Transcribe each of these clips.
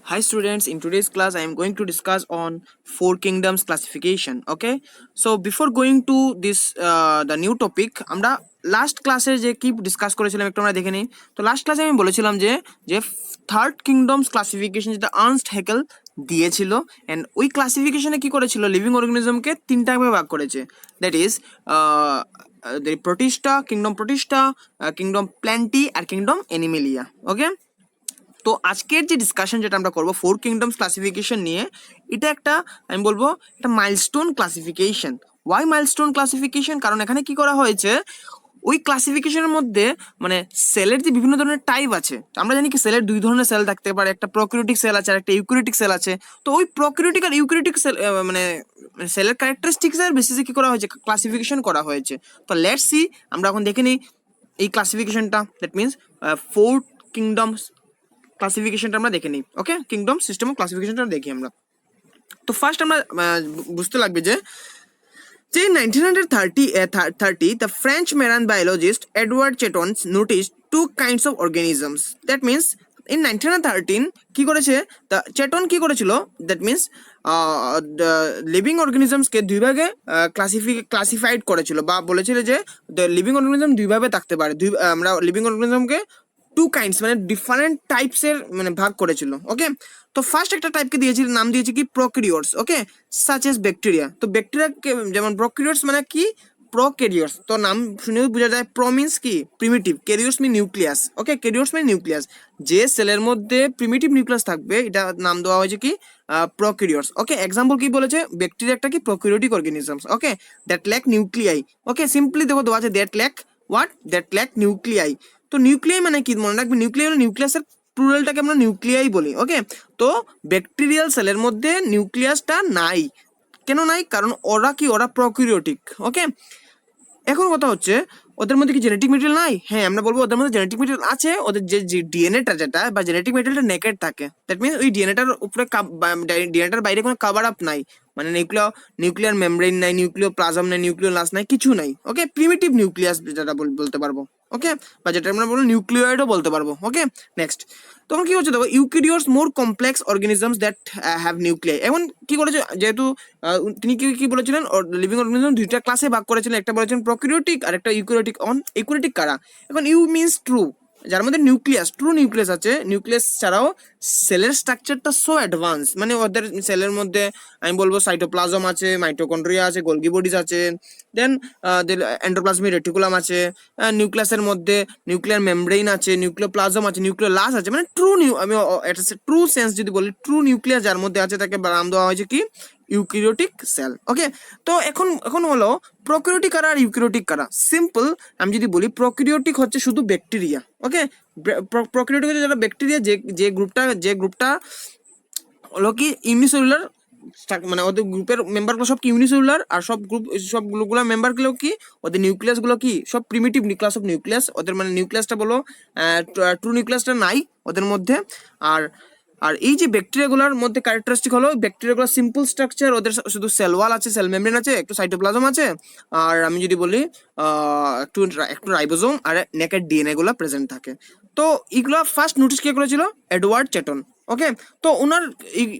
Hi students, in today's class I am going to discuss on four kingdoms classification. Okay, so before going to this the new topic, আমরা last ক্লাসে যে কি discuss করেছিলাম একটু আমরা দেখে নিই। তো লাস্ট ক্লাসে আমি বলেছিলাম যে যে থার্ড কিংডমস ক্লাসিফিকেশন যেটা আর্নস্ট হেকেল দিয়েছিল, এন্ড ওই ক্লাসিফিকেশনে কি করেছিল, লিভিং অর্গানিজমকে তিনটা ভাগে ভাগ করেছে। That is protista, kingdom plantae আর কিংডম অ্যানিমেলিয়া। ওকে, তো আজকের যে ডিসকাশন যেটা আমরা করবো ফোর কিংডমস ক্লাসিফিকেশন নিয়ে, এটা একটা আমি বলবো একটা milestone classification. Why milestone classification? কারণ এখানে কি করা হয়েছে, ওই ক্লাসিফিকেশনের মধ্যে মানে সেলের যে বিভিন্ন ধরনের টাইপ আছে, আমরা জানি কি সেলের দুই ধরনের সেল থাকতে পারে, একটা প্রোক্যারিওটিক সেল আছে আর একটা ইউক্যারিওটিক সেল আছে। তো ওই প্রোক্যারিওটিক আর ইউক্যারিওটিক সেল মানে সেলের ক্যারেক্টারিস্টিক্স এর বেসিসে কি করা হয়েছে, ক্লাসিফিকেশন করা হয়েছে। তো লেটস সি, আমরা এখন দেখে নিই এই ক্লাসিফিকেশনটা। দ্যাট মিনস ফোর কিংডমস ক্লাসিফিকেশনটা আমরা দেখে নিই। ওকে, কিংডম সিস্টেম অফ ক্লাসিফিকেশনটা দেখি আমরা। তো ফার্স্ট আমরা বুঝতে লাগবে যে যে 1930 the French marine biologist Edward Cheton noticed two kinds of organisms. That means in 1913 কি করেছে, চেটন কি করেছিল, দ্যাট মিনস দ্য লিভিং অর্গানিজমসকে দুই ভাগে ক্লাসিফাইড করেছিল, বা বলেছিল যে দ্য লিভিং অর্গানিজম দুই ভাবে থাকতে পারে। আমরা লিভিং অর্গানিজমকে টু কাইন্ডস মানে ডিফারেন্ট টাইপসের মানে ভাগ করেছিল। ওকে, তো ফার্স্ট একটা টাইপকে দিয়েছিল, নাম দিয়েছে কি প্রোক্যারিওটস। ওকে, সাচ এস ব্যাকটেরিয়া। তো ব্যাকটেরিয়াকে যেমন প্রোক্যারিওটস মানে কি, প্রোক্যারিওটস। তো নাম শুনেও বোঝা যায়, প্রো মিন্স কি প্রিমিটিভ, ক্যারিওটস মিন নিউক্লিয়াস। ওকে, ক্যারিওটস মানে নিউক্লিয়াস, যে সেলের মধ্যে প্রিমিটিভ নিউক্লিয়াস থাকবে এটা নাম দেওয়া হয়েছে কি প্রোক্যারিওটস। ওকে, এক্সাম্পল কি বলেছে, ব্যাকটেরিয়া একটা কি prokaryotic organisms. Okay, that lack nuclei. Okay, simply দেখো দেওয়া আছে that lack what, that lack nuclei. তো নিউক্লিয়াই মানে কি, মনে রাখবে নিউক্লিয়াই হলো নিউক্লিয়াসের প্লুরালটাকে আমরা নিউক্লিয়াই বলি। ওকে, তো ব্যাকটেরিয়াল সেলের মধ্যে নিউক্লিয়াসটা নাই। কেন নাই? কারণ ওরা কি, ওরা প্রোক্যারিওটিক। ওকে, এখন কথা হচ্ছে ওদের মধ্যে কি জেনেটিক মেটেরিয়াল নাই? হ্যাঁ, আমরা বলবো ওদের মধ্যে জেনেটিক মেটেরিয়াল আছে। ওদের যে ডিএনএটা যেটা বা জেনেটিক মেটেরিয়ালটা নেকেড থাকে। দ্যাট মিনস ওই ডিএনএটার উপরে ডিএনএটার বাইরে কোনো কাভার আপ নাই, মানে নিউক্লিয়ার মেমব্রেন নাই, নিউক্লিও প্লাজম নাই, নিউক্লিও লাস নাই, কিছু নাই। ওকে, প্রিমিটিভ নিউক্লিয়াস যেটা বলতে পারবো। ওকে, বা যেটা আমরা বলবো নিউক্লিয়েডও বলতে পারবো। ওকে, নেক্সট তখন কি হচ্ছে দেখো, eukaryotes more complex organisms that have nuclei. এখন কি করেছে, যেহেতু তিনি কি বলেছিলেন, লিভিং অর্গানিজম দুইটা ক্লাসে ভাগ করেছিলেন, একটা বলেছেন প্রোক্যারিওটিক আর একটা ইউক্যারিওটিক। ইউক্যারিওটিক কারা? এখন ইউ মিনস ট্রু, যার মধ্যে নিউক্লিয়াস, ট্রু নিউক্লিয়াস আছে। নিউক্লিয়াস ছাড়াও সেলের স্ট্রাকচারটা সো অ্যাডভান্স, মানে ওদের সেলের মধ্যে আমি বলবো সাইটোপ্লাজম আছে, মাইটোকন্ড্রিয়া আছে, গোলগি বডিজ আছে, দেন এন্ডোপ্লাজমিক রেটিকুলাম আছে, নিউক্লিয়াসের মধ্যে নিউক্লিয়ার মেমব্রেন আছে, নিউক্লিওপ্লাজম আছে, নিউক্লিওলাস আছে। মানে ট্রু আমি ট্রু সেন্স যদি বলি, ট্রু নিউক্লিয়াস যার মধ্যে আছে তাকে নাম দেওয়া হয়েছে কি ইউক্যারিওটিক সেল। ওকে, তো এখন হলো প্রোক্যারিওটিক কারা আর ইউক্যারিওটিক কারা। সিম্পল, আমি যদি বলি প্রোক্যারিওটিক হচ্ছে শুধু ব্যাকটেরিয়া। ওকে, প্রোক্যারিওটিক হচ্ছে যারা ব্যাকটেরিয়া, যে গ্রুপটা হলো কি ইউনিসেলুলার, মানে ওদের গ্রুপের মেম্বারগুলো সব কি ইউনিসেলুলার, আর সবগুলো মেম্বারগুলো কি, ওদের নিউক্লিয়াস গুলো কি সব প্রিমিটিভ ক্লাস অফ নিউক্লিয়াস। ওদের মানে নিউক্লিয়াসটা বলো ট্রু নিউক্লিয়াসটা নাই ওদের মধ্যে। আর আর এই যে ব্যাকটেরিয়াগুলোর মধ্যে ক্যারেক্টারিস্টিক হলো, ব্যাকটেরিয়াগুলো সিম্পল স্ট্রাকচার, ওদের শুধু সেল ওয়াল আছে, সেল মেমব্রেন আছে, একটু সাইটোপ্লাজম আছে, আর আমি যদি বলি একটু একটু রাইবোজোম আর নেকেড ডিএনএ গুলো প্রেজেন্ট থাকে। তো এইগুলো ফার্স্ট নোটিস কে করেছিল, এডওয়ার্ড চেটন। ওকে, তো ওনার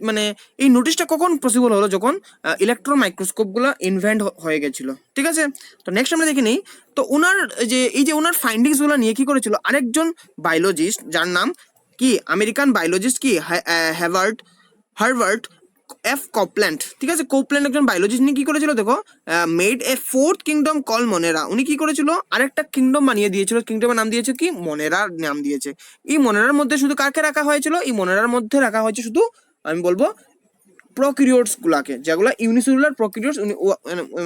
মানে এই নোটিশটা কখন পসিবল হলো, যখন ইলেকট্রন মাইক্রোস্কোপ গুলো ইনভেন্ট হয়ে গেছিল। ঠিক আছে, তো নেক্সট আমরা দেখে নিই। তো ওনার যে ওনার ফাইন্ডিংস গুলো নিয়ে কি করেছিল আরেকজন বায়োলজিস্ট, যার নাম কি আমেরিকান বায়োলজিস্ট কি হার্ভার্ড এফ কোপল্যান্ড। ঠিক আছে, কোপল্যান্ড একজন বায়োলজিস্ট, নিয়ে কি করেছিল দেখো, made a fourth kingdom call monera. উনি কি করেছিল, আরেকটা কিংডম বানিয়ে দিয়েছিল, কিংডমের নাম দিয়েছে কি মনেরার নাম দিয়েছে। এই মনেরার মধ্যে শুধু কাকে রাখা হয়েছিল, এই মনেরার মধ্যে রাখা হয়েছে শুধু আমি বলবো প্রোক্যারিওটস গুলাকে, যেগুলো ইউনিসেলুলার প্রোক্যারিওটস,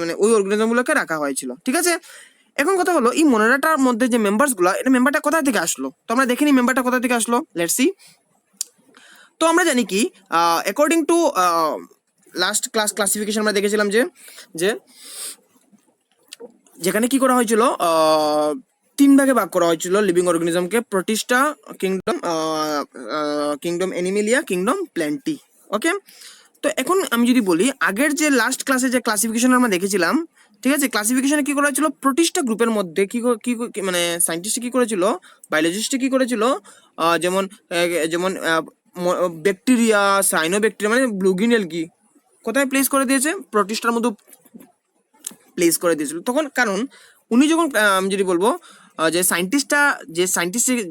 মানে ওই অর্গানিজম গুলোকে রাখা হয়েছিল। ঠিক আছে, এখন কথা হলো এই মনেরাটার মধ্যে যে মেম্বার্স গুলা, এটা মেম্বারটা কোথা থেকে আসলো, তো আমরা দেখিনি মেম্বারটা কোথা থেকে আসলো। Let's see. তো আমরা জানি কি অ্যাকর্ডিং টু লাস্ট ক্লাসিফিকেশন আমরা দেখেছিলাম যে যে যেখানে কি করা হয়েছিল, তিন ভাগে ভাগ করা হয়েছিল লিভিং অর্গানিজমকে, protista, kingdom animalia, kingdom plantae. Okay, তো এখন আমি যদি বলি আগের যে লাস্ট ক্লাসে যে ক্লাসিফিকেশন আমরা দেখেছিলাম, ঠিক আছে, ক্লাসিফিকেশনে কি করা হয়েছিল, প্রোটিস্টা গ্রুপের মধ্যে মানে সায়েন্টিস্ট কি করেছিল, বায়োলজিস্ট কি করেছিল, যেমন যেমন ব্যাকটেরিয়া, সাইনোব্যাকটেরিয়া মানে ব্লুগিন এলগি কোথায় প্লেস করে দিয়েছে? প্রোটিস্টার মধ্যে প্লেস করে দিয়েছিল। তখন কারণ উনি যখন আমি যদি বলবো যে সায়েন্টিস্ট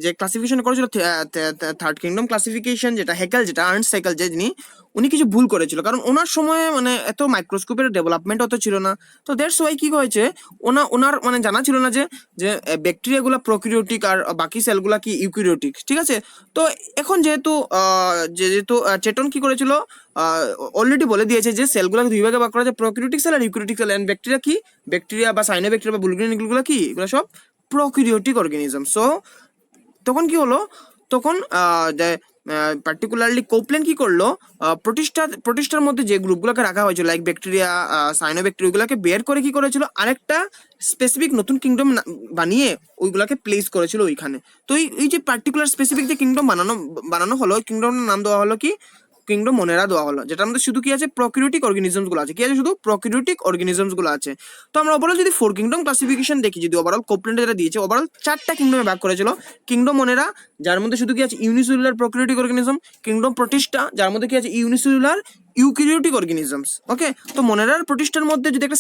যে ক্লাসিফিকেশন করেছিল থার্ড কিংডম ক্লাসিফিকেশন, যেটা হেকেল, যেটা আর্নস্ট হেকেল, যে যিনি, উনি কিছু ভুল করেছিল। কারণ ওনার সময় মানে এত মাইক্রোস্কোপের ডেভেলপমেন্ট অত ছিল না। তো দ্যাটস ওয়াই কি হয়েছে, ওনার মানে জানা ছিল না যে যে ব্যাকটেরিয়াগুলো প্রোক্যারিওটিক আর বাকি সেলগুলা কি ইউক্যারিওটিক। ঠিক আছে। তো এখন যেহেতু চেটন কি করেছিল, অলরেডি বলে দিয়েছে যে সেলগুলোকে দুই ভাগে ভাগ করা যায়, প্রোক্যারিওটিক সেল আর ইউক্যারিওটিক সেল। এন্ড ব্যাকটেরিয়া কি, ব্যাকটেরিয়া বা সাইনোব্যাকটেরিয়া বা বুলগ্রিন এগুলো কি, এগুলো সব প্রোক্যারিওটিক অর্গানিজম। সো তখন কি হলো, তখন পার্টিকুলারলি কোপল্যান্ড কি করলো, প্রোটিস্টার মধ্যে যে গ্রুপগুলোকে রাখা হয়েছিল লাইক ব্যাকটেরিয়া, সাইনোব্যাকটেরিয়া, ওইগুলোকে বের করে কি করেছিল, আরেকটা স্পেসিফিক নতুন কিংডম বানিয়ে ওইগুলোকে প্লেস করেছিল ওইখানে। তো এই যে পার্টিকুলার স্পেসিফিক যে কিংডম বানানো হলো, কিংডমের নাম দেওয়া হলো কি, কিংডম মনেরা দেওয়া হলো, যেটার মধ্যে শুধু কি আছে, প্রোক্যারিওটিক অর্গানিজমস গুলো আছে। কি আছে? শুধু প্রোক্যারিওটিক অর্গানিজমস গুলো আছে। তো আমরা ওভারঅল যদি ফোর কিংডম ক্লাসিফিকেশন দেখি, যদি ওভারঅল কোপল্যান্ডে যেটা দিয়েছে, ওভারঅল 4টা কিংডমে ভাগ করেছিল। কিংডম মনেরা, যার মধ্যে শুধু কি আছে, unicellular prokaryotic organism. Kingdom Protista, যার মধ্যে কি আছে, ইউনিসেলুলার ইউক্যারিওটিক অর্গানিজমস। ওকে। তো মনেরার প্রোটিস্টার মধ্যে যদি একটা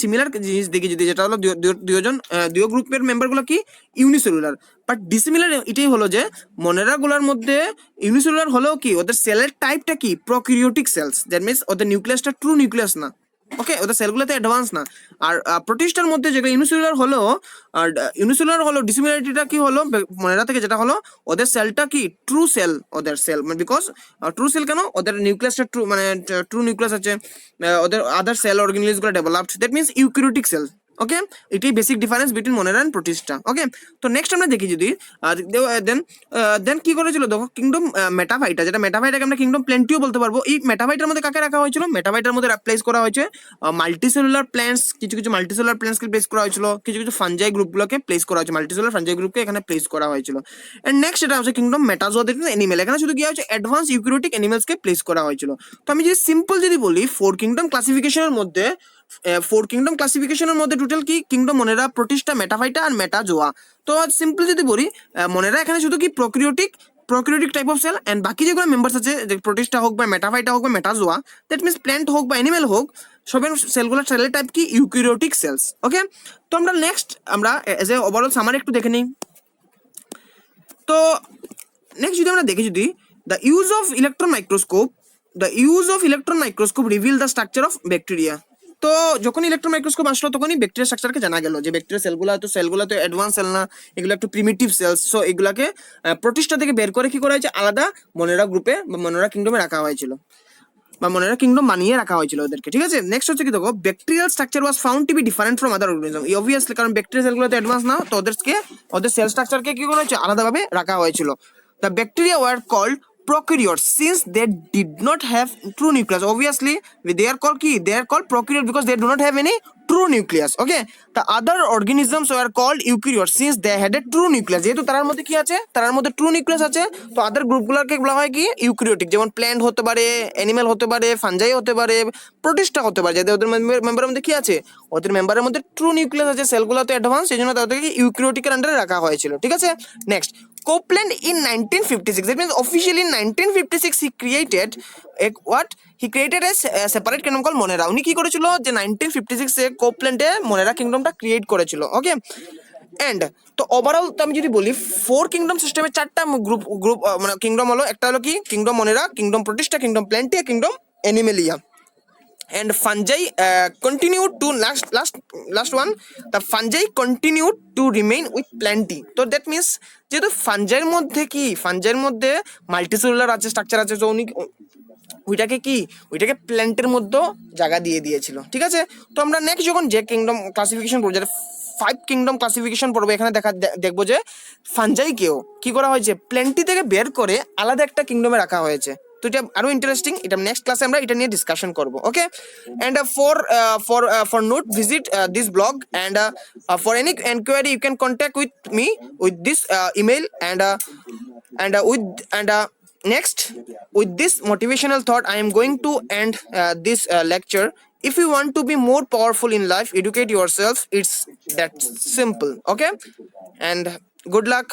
সিমিলার জিনিস দেখি, যদি যেটা হলো দুই গ্রুপের মেম্বার গুলো কি ইউনিসেলুলার, বাট ডিসিমিলার এটাই হলো যে মনেরা গুলার মধ্যে ইউনিসেলুলার হলেও কি ওদের সেলের টাইপটা কি, প্রোক্যারিওটিক সেলস। দ্যাট মিনস ওদের নিউক্লিয়াসটা ট্রু নিউক্লিয়াস না। ওকে, ওদের সেলগুলোতে অ্যাডভান্স না। আর প্রোটিস্টার মধ্যে যেটা ইউনিসেলুলার হলো ডিসিমিলারিটিটা কি হলো মনেরা থেকে, যেটা হলো ওদের সেলটা কি ট্রু সেল, ওদের সেল মানে বিকজ ট্রু সেল কেন, ওদের নিউক্লিয়াসটা ট্রু মানে ট্রু নিউক্লিয়াস আছে, ওদের আদার সেল অর্গানিজম গুলো developed, that means eukaryotic cell. Okay, এটাই basic difference between monera and protista. Okay, তো নেক্সট আমরা দেখি যদি দেন কি করেছিল, দেখো কিংডম মেটাফাইটা, যেটা মেটাফাইটাকে আমরা কিংডম প্ল্যান্টিও বলতে পারবো। এই মেটাফাইটার মধ্যে কাকে রাখা হয়েছিল, মেটাফাইটার মধ্যে প্লেস করা হয়েছে মাল্টিসেলুলার প্ল্যান্টস, কিছু মাল্টিসেলুলার প্ল্যান্টসকে প্লেস করা হয়েছিল, কিছু ফানজাই গ্রুপগুলোকে প্লেস করা হয়েছে, মাল্টিসেলুলার ফানজাই গ্রুপকে এখানে প্লেস করা হয়েছিল। এন্ড নেক্সট এটা হচ্ছে কিংডম মেটাজোয়া, দেখুন এনিমেল, এখানে শুধু কি হয়েছে, অ্যাডভান্স ইউক্যারিওটিক অ্যানিমেলসকে প্লেস করা হয়েছিল। তো আমি যদি সিম্পল যদি বলি, ফোর কিংডম ক্লাসিফিকেশনের মধ্যে টোটাল কি কিংডম মনেরা, প্রোটিস্টা, মেটাফাইটা আর মেটাজোয়া। তো সিম্পল যদি বলি, মনেরা এখানে শুধু কি prokaryotic type of cell, and বাকি যেগুলো মেম্বার্স আছে, যে প্রোটিস্টা হোক বা মেটাফাইটা হোক বা মেটাজোয়া, দ্যাট মিনস প্ল্যান্ট হোক বা অ্যানিমেল হোক, সবের সেলগুলোর সেলের টাইপ কি ইউক্যারিওটিক সেলস। ওকে, তো আমরা next as a overall summary একটু দেখে নিই। তো নেক্সট যদি আমরা দেখি, যদি the use of electron microscope reveal the structure of bacteria. তো যখন ইলেকট্রন মাইক্রোস্কোপ আসলো, তখনই ব্যাকটেরিয়া স্ট্রাকচারকে জানা গেল যে ব্যাকটেরিয়া সেলগুলো তো অ্যাডভান্স সেল না, এগুলো একটু প্রিমিটিভ সেলস। সো এগুলাকে প্রোটিস্টা থেকে বের করে কি করা হয়েছে, আলাদা মনেরা গ্রুপে বা মনেরা কিংডমে রাখা হয়েছিল, বা মনেরা কিংডম বানিয়ে রাখা হয়েছিল ওদেরকে। ঠিক আছে। নেক্সট হচ্ছে কি, দেখো bacterial structure was found to B different from other organism. Obviously, কারণ ব্যাকটেরিয়া সেলগুলো তো অ্যাডভান্স না, তো ওদের সেল স্ট্রাকচারকে কি করা হয়েছে, আলাদাভাবে রাখা হয়েছিল। The bacteria were called prokaryotes since they did not have true nucleus. Obviously they are called prokaryotes because they do not have any true nucleus. Okay, the other organisms were called eukaryotes since they had a true nucleus. যেহেতু তার মধ্যে কি আছে, তার মধ্যে true nucleus আছে, তো আদার গ্রুপগুলোকে বলা হয় কি ইউক্যারিওটিক। যেমন প্ল্যান্ট হতে পারে, অ্যানিমেল হতে পারে, ফানজাই হতে পারে, প্রোটিস্টা হতে পারে, যাদের ওদের মেম্বারের মধ্যে কি আছে, ওদের মেম্বারের মধ্যে ট্রু নিউক্লিয়াস আছে, সেলগুলো তো অ্যাডভান্স, সেই জন্য তাদেরকে ইউক্যারিওটিকের আন্ডারে রাখা হয়েছিল। ঠিক আছে। Next, Copeland in 1956. That means officially in 1956 he created a separate kingdom called Monera. উনি কি করেছিল, যে 1956 এ কোপল্যান্ডে মনেরা কিংডমটা ক্রিয়েট করেছিল। ওকে, এন্ড তো ওভারঅল তো আমি যদি বলি, ফোর কিংডম সিস্টেমে 4টা গ্রুপ মানে কিংডম হলো, একটা হলো কি kingdom monera, kingdom protista, kingdom plantae, kingdom animalia. And fungi continued to last one, the fungi continued to remain with plenty. So that means যেহেতু ফানজাইয়ের মধ্যে মাল্টিসেলুলার আছে, স্ট্রাকচার আছে, তো উনি ওইটাকে প্ল্যান্টের মধ্যে জায়গা দিয়ে দিয়েছিল। ঠিক আছে। তো আমরা নেক্সট যখন যে কিংডম ক্লাসিফিকেশন পড়বো, যেটা 5 কিংডম ক্লাসিফিকেশন পড়বো, এখানে দেখবো যে ফানজাইকেও কি করা হয়েছে, প্ল্যান্টি থেকে বের করে আলাদা একটা কিংডমে রাখা হয়েছে। তো এটা আরো ইন্টারেস্টিং, এটা নেক্সট ক্লাসে আমরা এটা নিয়ে ডিসকাশন করব। Okay, and for note visit this blog, and for any enquiry you can contact with me with this email, and next, with this motivational thought, I am going to end this lecture. If you want to be more powerful in life, educate yourself. It's that simple. Okay, and good luck.